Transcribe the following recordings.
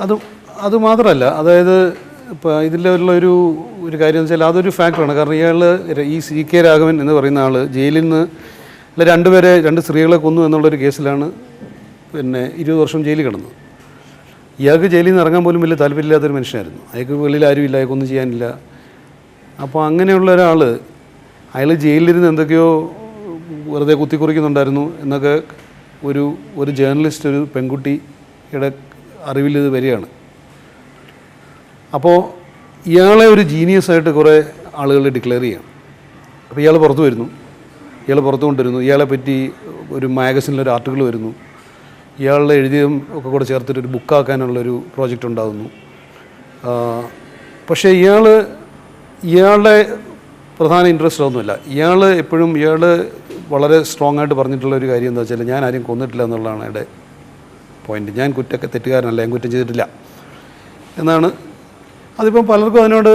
അത് അത് മാത്രമല്ല, അതായത് ഇപ്പോൾ ഇതിലുള്ള ഒരു കാര്യം എന്ന് വെച്ചാൽ അതൊരു ഫാക്ടറാണ്. കാരണം ഇയാൾ ഈ CK രാഘവൻ എന്ന് പറയുന്ന ആൾ ജയിലിൽ നിന്ന് രണ്ട് സ്ത്രീകളെ കൊന്നു എന്നുള്ളൊരു കേസിലാണ് 20 വർഷം ജയിലിൽ കിടന്നത്. ഇയാൾക്ക് ജയിലിൽ നിന്ന് ഇറങ്ങാൻ പോലും വലിയ താല്പര്യമില്ലാത്തൊരു മനുഷ്യനായിരുന്നു. അയാൾക്ക് വെളിയിൽ ആരുമില്ല, അയാൾക്കൊന്നും ചെയ്യാനില്ല. അപ്പോൾ അങ്ങനെയുള്ള ഒരാൾ അയാൾ ജയിലിലിരുന്ന് എന്തൊക്കെയോ വെറുതെ കുത്തിക്കുറിക്കുന്നുണ്ടായിരുന്നു എന്നൊക്കെ ഒരു ജേർണലിസ്റ്റ്, ഒരു പെൺകുട്ടിയുടെ അറിവിൽ ഇത് വരികയാണ്. അപ്പോൾ ഇയാളെ ഒരു ജീനിയസായിട്ട് കുറേ ആളുകൾ ഡിക്ലെയർ ചെയ്യണം. അപ്പോൾ ഇയാൾ പുറത്തു കൊണ്ടുവരുന്നു. ഇയാളെ പറ്റി ഒരു മാഗസിനിലൊരു ആർട്ടിക്കിൾ വരുന്നു. ഇയാളുടെ എഴുതിയതും ഒക്കെ കൂടെ ചേർത്തിട്ടൊരു ബുക്കാക്കാനുള്ളൊരു പ്രോജക്റ്റ് ഉണ്ടാകുന്നു. പക്ഷേ ഇയാളുടെ പ്രധാന ഇൻട്രസ്റ്റ് ഒന്നുമില്ല. ഇയാൾ വളരെ സ്ട്രോങ് ആയിട്ട് പറഞ്ഞിട്ടുള്ള ഒരു കാര്യം എന്താ വെച്ചാൽ, ഞാൻ ആരും കൊന്നിട്ടില്ല എന്നുള്ളതാണ് അയാളുടെ പോയിന്റ്. ഞാൻ തെറ്റുകാരനല്ല, ഞാൻ കുറ്റം ചെയ്തിട്ടില്ല എന്നാണ്. അതിപ്പം പലർക്കും അതിനോട്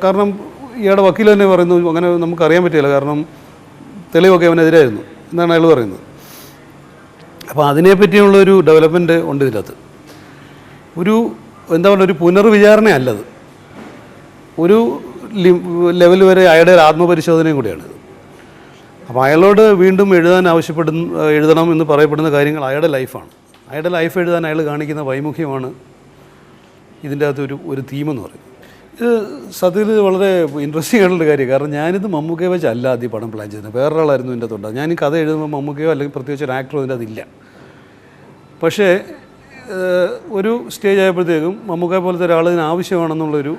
കാരണം ഇയാളുടെ വക്കീൽ തന്നെ പറയുന്നു അങ്ങനെ നമുക്കറിയാൻ പറ്റില്ല, കാരണം തെളിവൊക്കെ അവനെതിരായിരുന്നു എന്നാണ് അയാൾ പറയുന്നത്. അപ്പോൾ അതിനെപ്പറ്റിയുള്ളൊരു ഡെവലപ്മെൻറ്റ് ഉണ്ട് ഇതിനകത്ത്. ഒരു പുനർവിചാരണയല്ലത്, ഒരു ലെവൽ വരെ അയാളുടെ ആത്മപരിശോധനയും കൂടിയാണ്. അപ്പോൾ അയാളോട് വീണ്ടും എഴുതണം എന്ന് പറയപ്പെടുന്ന കാര്യങ്ങൾ അയാളുടെ ലൈഫാണ്. അയാളുടെ ലൈഫ് എഴുതാൻ അയാൾ കാണിക്കുന്ന വൈമുഖ്യമാണ് ഇതിൻ്റെ അകത്ത് ഒരു തീമെന്ന് പറയുന്നത്. ഇത് സത്യത്തിൽ വളരെ ഇൻട്രസ്റ്റിംഗ് ആയിട്ടുള്ള കാര്യം. കാരണം ഞാനിത് മമ്മൂക്കയെ വെച്ചല്ല ആദ്യം പടം പ്ലാൻ ചെയ്യുന്നത്, വേറൊരാളായിരുന്നു ഇതിൻ്റെ അകത്തുണ്ടാകും. ഞാൻ ഈ കഥ എഴുതുമ്പോൾ മമ്മൂക്കയോ അല്ലെങ്കിൽ പ്രത്യേകിച്ച് ഒരു ആക്ടറോ ഇതിൻ്റെ അതില്ല. പക്ഷേ ഒരു സ്റ്റേജ് ആയപ്പോഴത്തേക്കും മമ്മൂക്കയെ പോലത്തെ ഒരാളിന് ആവശ്യമാണെന്നുള്ളൊരു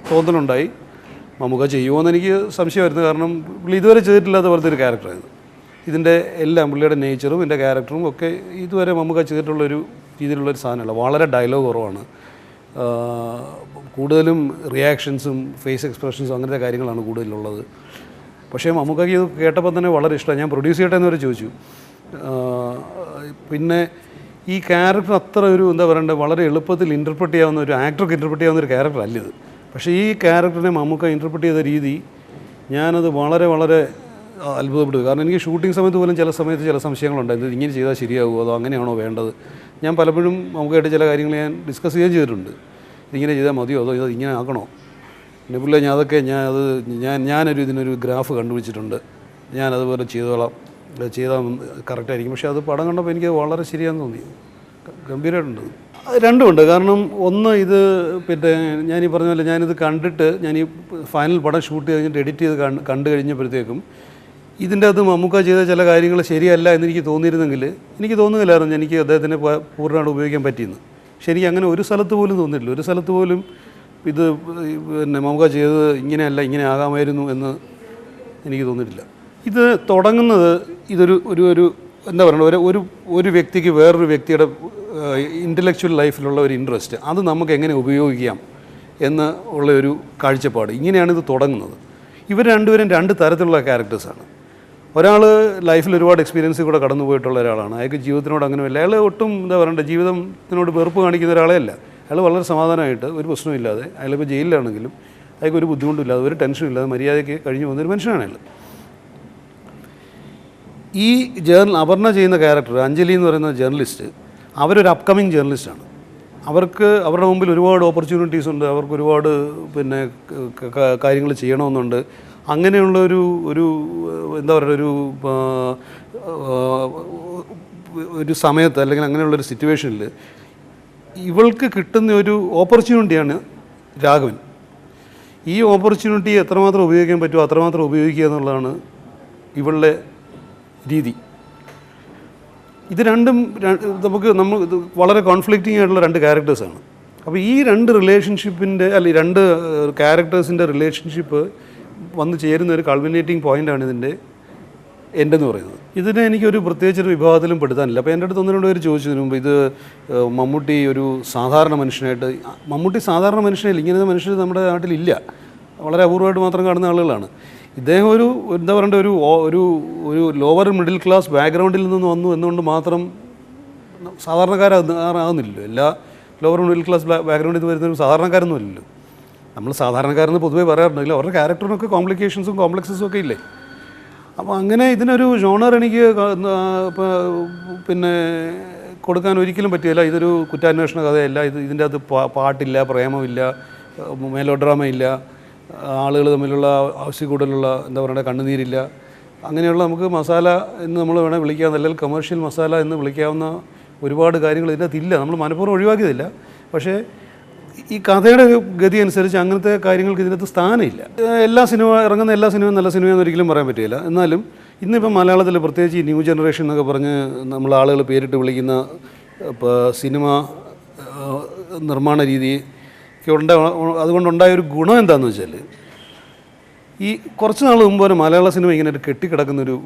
തോന്നലുണ്ടായി. മമ്മൂക്ക ചെയ്യുമോയെന്ന് എനിക്ക് സംശയമായിരുന്നു. കാരണം പുള്ളി ഇതുവരെ ചെയ്തിട്ടില്ലാത്ത പോലത്തെ ഒരു ക്യാരക്ടറായിരുന്നു. ഇതിൻ്റെ എല്ലാം പുള്ളിയുടെ നേച്ചറും ഇതിൻ്റെ ക്യാരക്ടറും ഒക്കെ ഇതുവരെ മമ്മൂക്ക ചെയ്തിട്ടുള്ളൊരു രീതിയിലുള്ളൊരു സാധനമല്ല. വളരെ ഡയലോഗ് കുറവാണ്, കൂടുതലും റിയാക്ഷൻസും ഫേസ് എക്സ്പ്രഷൻസും അങ്ങനത്തെ കാര്യങ്ങളാണ് കൂടുതലുള്ളത്. പക്ഷേ മമ്മൂക്കയ്ക്ക് ഇത് കേട്ടപ്പോൾ തന്നെ വളരെ ഇഷ്ടമായി. ഞാൻ പ്രൊഡ്യൂസ് ചെയ്യട്ടെ എന്ന് വരെ ചോദിച്ചു. പിന്നെ ഈ ക്യാരക്ടർ അത്ര വളരെ എളുപ്പത്തിൽ ഇൻ്റർപ്രറ്റ് ചെയ്യാവുന്ന ഒരു ആക്ടർക്ക് ഇൻ്റർപ്രറ്റ് ചെയ്യാവുന്ന ഒരു ക്യാരക്ടർ അല്ല ഇത്. പക്ഷേ ഈ ക്യാരക്ടറിനെ മമ്മൂക്ക ഇൻ്റർപ്രറ്റ് ചെയ്ത രീതി ഞാനത് വളരെ വളരെ അത്ഭുതപ്പെട്ടു. കാരണം എനിക്ക് ഷൂട്ടിംഗ് സമയത്ത് പോലും ചില സംശയങ്ങളുണ്ടായിരുന്നു. ഇങ്ങനെ ചെയ്താൽ ശരിയാകുമോ, അതോ അങ്ങനെയാണോ വേണ്ടത്. ഞാൻ പലപ്പോഴും നമുക്കായിട്ട് ചില കാര്യങ്ങൾ ഞാൻ ഡിസ്കസ് ചെയ്യുകയും ചെയ്തിട്ടുണ്ട്. ഇതിങ്ങനെ ചെയ്താൽ മതിയോ, അതോ ഇത് ഇങ്ങനെ ആക്കണോ. പിന്നെ പുള്ളി ഇതിനൊരു ഗ്രാഫ് കണ്ടുപിടിച്ചിട്ടുണ്ട്, ഞാനതുപോലെ ചെയ്താൽ കറക്റ്റായിരിക്കും. പക്ഷേ അത് പടം കണ്ടപ്പോൾ എനിക്ക് വളരെ ശരിയാണെന്ന് തോന്നി, ഗംഭീരമായിട്ടുണ്ട്. രണ്ടുമുണ്ട്. കാരണം ഒന്ന്, ഇത് ഞാനീ പറഞ്ഞ പോലെ ഞാനിത് കണ്ടിട്ട് ഞാൻ ഈ ഫൈനൽ പടം ഷൂട്ട് കഴിഞ്ഞിട്ട് എഡിറ്റ് ചെയ്ത് കണ്ടു കഴിഞ്ഞപ്പോഴത്തേക്കും ഇതിൻ്റെ അകത്ത് മമ്മൂക്ക ചെയ്ത ചില കാര്യങ്ങൾ ശരിയല്ല എന്നെനിക്ക് തോന്നിയിരുന്നെങ്കിൽ എനിക്ക് തോന്നുകയില്ലായിരുന്നു എനിക്ക് അദ്ദേഹത്തിനെ പൂർണ്ണമായിട്ട് ഉപയോഗിക്കാൻ പറ്റിയെന്ന്. പക്ഷെ എനിക്ക് അങ്ങനെ ഒരു സ്ഥലത്ത് പോലും തോന്നിയിട്ടില്ല. ഒരു സ്ഥലത്ത് പോലും ഇത് മമ്മൂക്ക ചെയ്തത് ഇങ്ങനെയല്ല, ഇങ്ങനെ ആകാമായിരുന്നു എന്ന് എനിക്ക് തോന്നിയിട്ടില്ല. ഇത് തുടങ്ങുന്നത് ഒരു ഒരു വ്യക്തിക്ക് വേറൊരു വ്യക്തിയുടെ ഇൻ്റലക്ച്വൽ ലൈഫിലുള്ള ഒരു ഇൻട്രസ്റ്റ്, അത് നമുക്ക് എങ്ങനെ ഉപയോഗിക്കാം എന്ന് ഉള്ളൊരു കാഴ്ചപ്പാട്, ഇങ്ങനെയാണ് ഇത് തുടങ്ങുന്നത്. ഇവർ രണ്ടുപേരും രണ്ട് തരത്തിലുള്ള ക്യാരക്ടേഴ്സാണ്. ഒരാൾ ലൈഫിൽ ഒരുപാട് എക്സ്പീരിയൻസ് കൂടെ കടന്നു പോയിട്ടുള്ള ഒരാളാണ്. അയാൾക്ക് ജീവിതത്തിനോട് അങ്ങനെയല്ല, അയാൾ ഒട്ടും ജീവിതത്തിനോട് വെറുപ്പ് കാണിക്കുന്ന ഒരാളെ അല്ല. അയാൾ വളരെ സമാധാനമായിട്ട് ഒരു പ്രശ്നമില്ലാതെ, അയാളിപ്പോൾ ജയിലിലാണെങ്കിലും അയാൾക്ക് ഒരു ബുദ്ധിമുട്ടില്ലാതെ ഒരു ടെൻഷനും ഇല്ലാതെ മര്യാദയ്ക്ക് കഴിഞ്ഞു പോകുന്നൊരു മനുഷ്യനാണ് അയാൾ. ഈ അപർണ ചെയ്യുന്ന ക്യാരക്ടർ അഞ്ജലി എന്ന് പറയുന്ന ജേർണലിസ്റ്റ്, അവരൊരു അപ്കമിങ് ജേർണലിസ്റ്റാണ്. അവരുടെ മുമ്പിൽ ഒരുപാട് ഓപ്പർച്യൂണിറ്റീസ് ഉണ്ട്, അവർക്ക് ഒരുപാട് കാര്യങ്ങൾ ചെയ്യണമെന്നുണ്ട്. അങ്ങനെയുള്ള ഒരു സമയത്ത് അല്ലെങ്കിൽ അങ്ങനെയുള്ളൊരു സിറ്റുവേഷനിൽ ഇവൾക്ക് കിട്ടുന്ന ഒരു ഓപ്പർച്യൂണിറ്റിയാണ് രാഘവൻ. ഈ ഓപ്പർച്യൂണിറ്റി എത്രമാത്രം ഉപയോഗിക്കാൻ പറ്റുമോ അത്രമാത്രം ഉപയോഗിക്കുക എന്നുള്ളതാണ് ഇവളുടെ രീതി. ഇത് രണ്ടും നമ്മൾ വളരെ കോൺഫ്ലിക്റ്റിംഗ് ആയിട്ടുള്ള രണ്ട് ക്യാരക്ടേഴ്സാണ്. അപ്പോൾ ഈ രണ്ട് റിലേഷൻഷിപ്പിൻ്റെ രണ്ട് ക്യാരക്ടേഴ്സിൻ്റെ റിലേഷൻഷിപ്പ് വന്ന് ചേരുന്ന ഒരു കൾമിനേറ്റിംഗ് പോയിൻ്റാണ് ഇതിൻ്റെ എൻഡെന്ന് പറയുന്നത്. ഇതിനെ എനിക്കൊരു പ്രത്യേകിച്ചൊരു വിഭാഗത്തിലും പെടുത്താനില്ല. അപ്പോൾ എൻ്റെ അടുത്ത് ഒന്നിനോട് ഒരു ചോദിച്ചതിന് മുമ്പ് ഇത് മമ്മൂട്ടി ഒരു സാധാരണ മനുഷ്യനായിട്ട്, മമ്മൂട്ടി സാധാരണ മനുഷ്യനില്ല, ഇങ്ങനത്തെ മനുഷ്യർ നമ്മുടെ നാട്ടിലില്ല, വളരെ അപൂർവമായിട്ട് മാത്രം കാണുന്ന ആളുകളാണ്. ഇദ്ദേഹം ഒരു ലോവർ മിഡിൽ ക്ലാസ് ബാക്ക്ഗ്രൗണ്ടിൽ നിന്ന് വന്നു എന്നുകൊണ്ട് മാത്രം സാധാരണക്കാരാകുന്നില്ലല്ലോ. എല്ലാ ലോവർ മിഡിൽ ക്ലാസ് ബാക്ക്ഗ്രൗണ്ടിൽ നിന്ന് വരുന്നവരും സാധാരണക്കാരൊന്നും അല്ലല്ലോ. നമ്മൾ സാധാരണക്കാരെന്ന് പൊതുവേ പറയാറുണ്ടെങ്കിൽ അവരുടെ ക്യാരക്ടറിനൊക്കെ കോംപ്ലിക്കേഷൻസും കോംപ്ലക്സസും ഒക്കെ ഇല്ലേ. അപ്പോൾ അങ്ങനെ ഇതിനൊരു ജോണർ എനിക്ക് പിന്നെ കൊടുക്കാൻ ഒരിക്കലും പറ്റില്ല. ഇതൊരു കുറ്റാന്വേഷണ കഥയല്ല, ഇതിൻ്റെ അകത്ത് പാട്ടില്ല, പ്രേമമില്ല, മേലോ ഡ്രാമയില്ല, ആളുകൾ തമ്മിലുള്ള ആവശ്യക്കൂടുതലുള്ള എന്താ പറയുക കണ്ണുനീരില്ല. അങ്ങനെയുള്ള നമുക്ക് മസാല എന്ന് നമ്മൾ വേണേൽ വിളിക്കാവുന്ന, അല്ലെങ്കിൽ കമേഴ്ഷ്യൽ മസാല എന്ന് വിളിക്കാവുന്ന ഒരുപാട് കാര്യങ്ങൾ ഇതിനകത്തില്ല. നമ്മൾ മനഃപൂർവ്വം ഒഴിവാക്കിയതില്ല. പക്ഷേ ഈ കഥയുടെ ഒരു ഗതി അനുസരിച്ച് അങ്ങനത്തെ കാര്യങ്ങൾക്ക് ഇതിനകത്ത് സ്ഥാനമില്ല. ഇറങ്ങുന്ന എല്ലാ സിനിമയും നല്ല സിനിമയെന്ന് ഒരിക്കലും പറയാൻ പറ്റില്ല. എന്നാലും ഇന്നിപ്പം മലയാളത്തിൽ പ്രത്യേകിച്ച് ഈ ന്യൂ ജനറേഷൻ എന്നൊക്കെ പറഞ്ഞ് നമ്മൾ ആളുകൾ പേരിട്ട് വിളിക്കുന്ന ഇപ്പോൾ സിനിമ നിർമ്മാണ രീതി അതുകൊണ്ടുണ്ടായ ഒരു ഗുണം എന്താണെന്ന് വെച്ചാൽ, ഈ കുറച്ച് നാൾ മുമ്പ് വരെ മലയാള സിനിമ ഇങ്ങനെ ഒരു കെട്ടിക്കിടക്കുന്നൊരു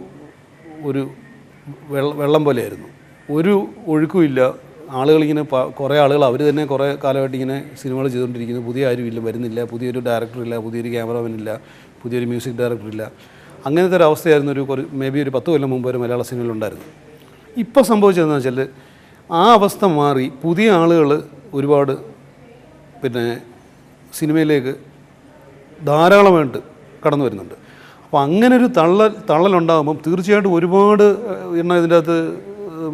വെള്ളം പോലെയായിരുന്നു. ഒരു ഒഴുക്കുമില്ല. ആളുകളിങ്ങനെ കുറേ ആളുകൾ അവർ തന്നെ കുറേ കാലമായിട്ട് ഇങ്ങനെ സിനിമകൾ ചെയ്തുകൊണ്ടിരിക്കുന്നു. പുതിയ ആരുമില്ല, വരുന്നില്ല. പുതിയൊരു ഡയറക്ടറില്ല, പുതിയൊരു ക്യാമറാമാനില്ല, പുതിയൊരു മ്യൂസിക് ഡയറക്ടറില്ല. അങ്ങനത്തെ ഒരു അവസ്ഥയായിരുന്നു മേ ബി ഒരു 10 കൊല്ലം മുമ്പ് ഒരു മലയാള സിനിമയിലുണ്ടായിരുന്നു. ഇപ്പോൾ സംഭവിച്ചതെന്ന് വെച്ചാൽ ആ അവസ്ഥ മാറി പുതിയ ആളുകൾ ഒരുപാട് പിന്നെ സിനിമയിലേക്ക് ധാരാളമായിട്ട് കടന്നു വരുന്നുണ്ട്. അപ്പോൾ അങ്ങനെ ഒരു തള്ളലുണ്ടാകുമ്പം തീർച്ചയായിട്ടും ഒരുപാട് എണ്ണം ഇതിൻ്റെ അകത്ത്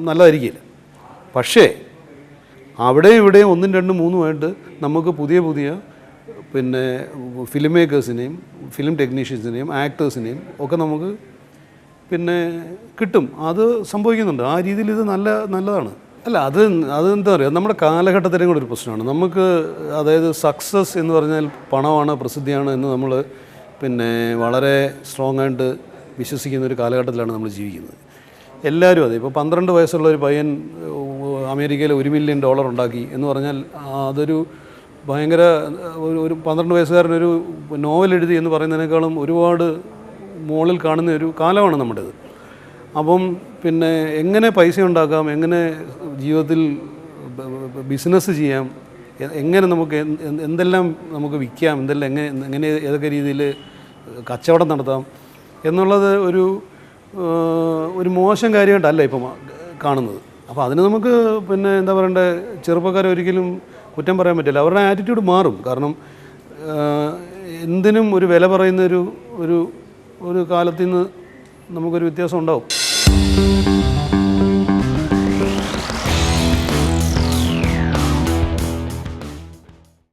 നല്ലതായിരിക്കില്ല. പക്ഷേ അവിടെയും ഇവിടെയും 1, 2, 3 നമുക്ക് പുതിയ പിന്നെ ഫിലിം മേക്കേഴ്സിനെയും ഫിലിം ടെക്നീഷ്യൻസിനെയും ആക്ടേഴ്സിനെയും ഒക്കെ നമുക്ക് പിന്നെ കിട്ടും. അത് സംഭവിക്കുന്നുണ്ട്. ആ രീതിയിൽ ഇത് നല്ലതാണ്. അല്ല, അതെന്താ പറയുക, നമ്മുടെ കാലഘട്ടത്തിലും കൂടെ ഒരു പ്രശ്നമാണ്. നമുക്ക് അതായത് സക്സസ് എന്ന് പറഞ്ഞാൽ പണമാണ്, പ്രസിദ്ധിയാണ് എന്ന് നമ്മൾ പിന്നെ വളരെ സ്ട്രോങ് ആയിട്ട് വിശ്വസിക്കുന്ന ഒരു കാലഘട്ടത്തിലാണ് നമ്മൾ ജീവിക്കുന്നത്. എല്ലാവരും അതെ. ഇപ്പോൾ 12 വയസ്സുള്ള ഒരു പയ്യൻ അമേരിക്കയിൽ $1 മില്യൺ ഉണ്ടാക്കി എന്ന് പറഞ്ഞാൽ അതൊരു ഭയങ്കര ഒരു 12 വയസ്സുകാരനൊരു നോവൽ എഴുതി എന്ന് പറയുന്നതിനേക്കാളും ഒരുപാട് മുകളിൽ കാണുന്ന ഒരു കാലമാണ് നമ്മുടേത്. അപ്പം പിന്നെ എങ്ങനെ പൈസ ഉണ്ടാക്കാം, എങ്ങനെ ജീവിതത്തിൽ ബിസിനസ് ചെയ്യാം, എങ്ങനെ നമുക്ക് എന്തെല്ലാം നമുക്ക് വിൽക്കാം, എങ്ങനെ ഏതൊക്കെ രീതിയിൽ കച്ചവടം നടത്താം എന്നുള്ളത് ഒരു മോശം കാര്യമായിട്ടല്ല ഇപ്പം കാണുന്നത്. അപ്പോൾ അതിന് നമുക്ക് പിന്നെ എന്താ പറയണ്ടേ, ചെറുപ്പക്കാരെ ഒരിക്കലും കുറ്റം പറയാൻ പറ്റില്ല. അവരുടെ ആറ്റിറ്റ്യൂഡ് മാറും. കാരണം എന്തിനും ഒരു വില പറയുന്ന ഒരു കാലത്തിൽ നിന്ന് നമുക്കൊരു വ്യത്യാസം ഉണ്ടാവും.